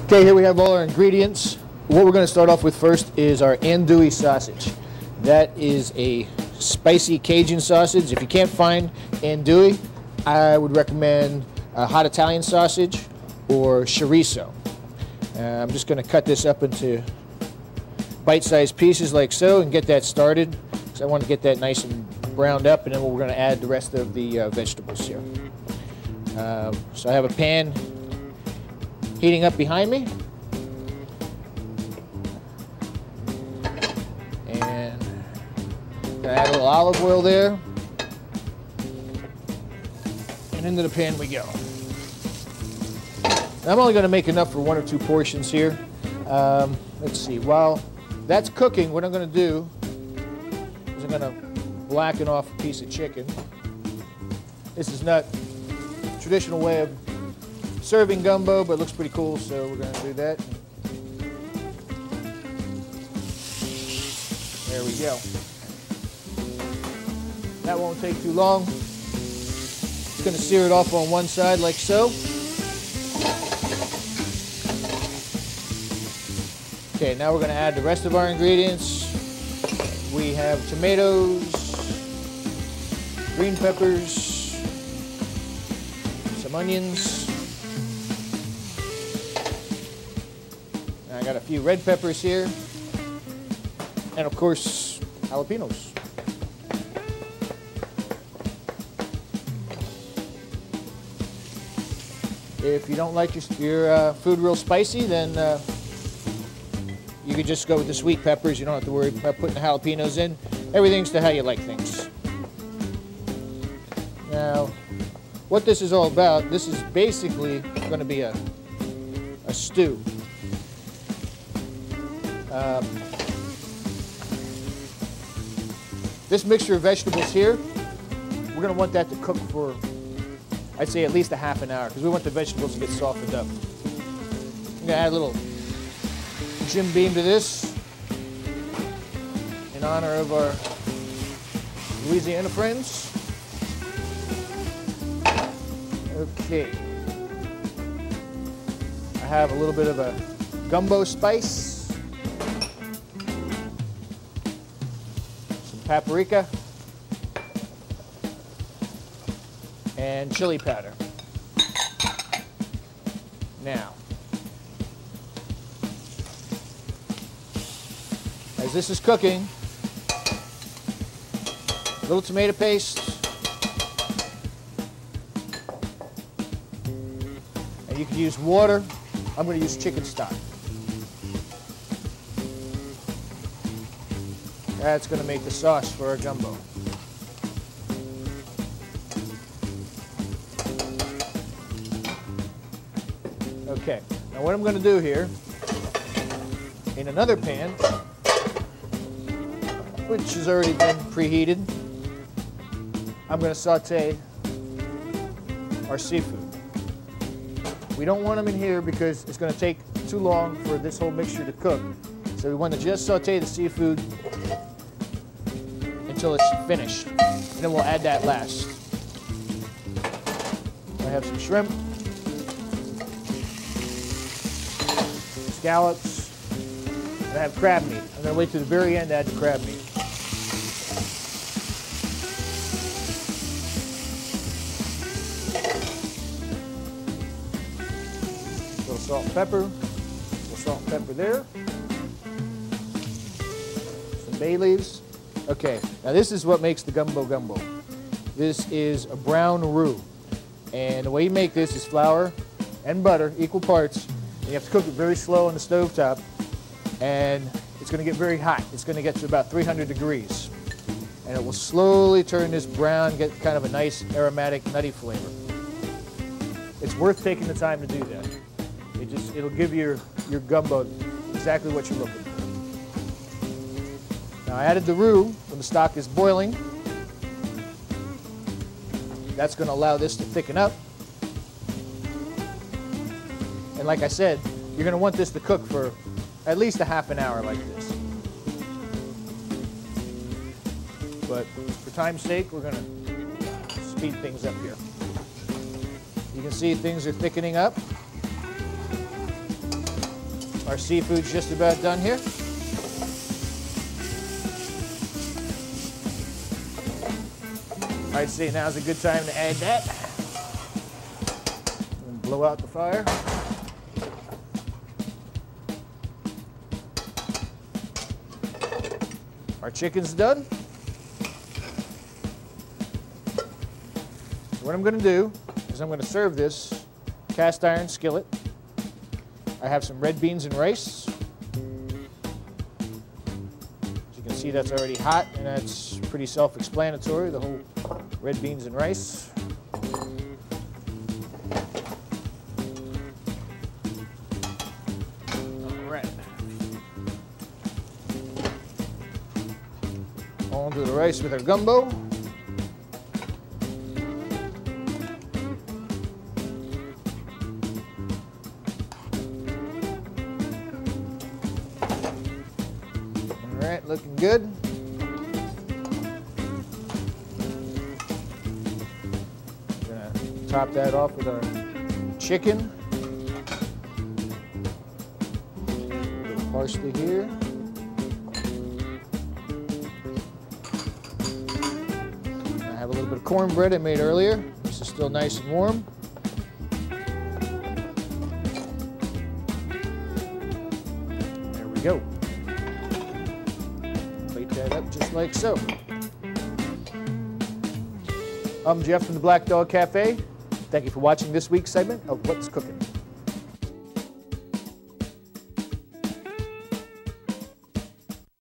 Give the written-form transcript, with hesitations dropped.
Okay, here we have all our ingredients. What we're going to start off with first is our andouille sausage. That is a spicy Cajun sausage. If you can't find andouille, I would recommend a hot Italian sausage or chorizo. I'm just going to cut this up into bite-sized pieces like so and get that started. So I want to get that nice and browned up, and then we're going to add the rest of the vegetables here. So I have a pan heating up behind me. And I'm going to add a little olive oil there. And into the pan we go. I'm only going to make enough for 1 or 2 portions here. Let's see, while that's cooking, what I'm going to do is I'm going to blacken off a piece of chicken. This is not a traditional way of serving gumbo, but it looks pretty cool, so we're going to do that. There we go. That won't take too long. Just going to sear it off on one side like so. Okay, now we're going to add the rest of our ingredients. We have tomatoes, green peppers, some onions. I got a few red peppers here, and of course, jalapenos. If you don't like your food real spicy, then you could just go with the sweet peppers. You don't have to worry about putting the jalapenos in. Everything's to how you like things. Now, what this is all about, this is basically going to be a stew. This mixture of vegetables here, we're going to want that to cook for, I'd say, at least a half an hour, because we want the vegetables to get softened up. I'm going to add a little Jim Beam to this in honor of our Louisiana friends. Okay. I have a little bit of a gumbo spice. Paprika, and chili powder. Now, as this is cooking, a little tomato paste, and you can use water. I'm going to use chicken stock. That's going to make the sauce for our gumbo. Okay, now what I'm going to do here, in another pan, which has already been preheated, I'm going to saute our seafood. We don't want them in here because it's going to take too long for this whole mixture to cook. So we want to just saute the seafood until it's finished, and then we'll add that last. I have some shrimp, scallops, and I have crab meat. I'm going to wait to the very end to add the crab meat. A little salt and pepper, a little salt and pepper there, some bay leaves. Okay, now this is what makes the gumbo gumbo. This is a brown roux. And the way you make this is flour and butter, equal parts. And you have to cook it very slow on the stovetop. And it's going to get very hot. It's going to get to about 300 degrees. And it will slowly turn this brown, get kind of a nice aromatic, nutty flavor. It's worth taking the time to do that. It'll give your gumbo exactly what you're looking for. Now I added the roux when the stock is boiling. That's going to allow this to thicken up. And like I said, you're going to want this to cook for at least a half an hour like this. But for time's sake, we're going to speed things up here. You can see things are thickening up. Our seafood's just about done here. I'd say now's a good time to add that. And blow out the fire. Our chicken's done. So what I'm going to do is I'm going to serve this cast iron skillet. I have some red beans and rice. As you can see, that's already hot, and that's pretty self-explanatory, the whole red beans and rice. All right. On to the rice with our gumbo. All right, looking good. Gonna top that off with our chicken. A little parsley here. I have a little bit of cornbread I made earlier. This is still nice and warm. There we go. Plate that up just like so. I'm Jeff from the Black Dog Cafe. Thank you for watching this week's segment of What's Cooking.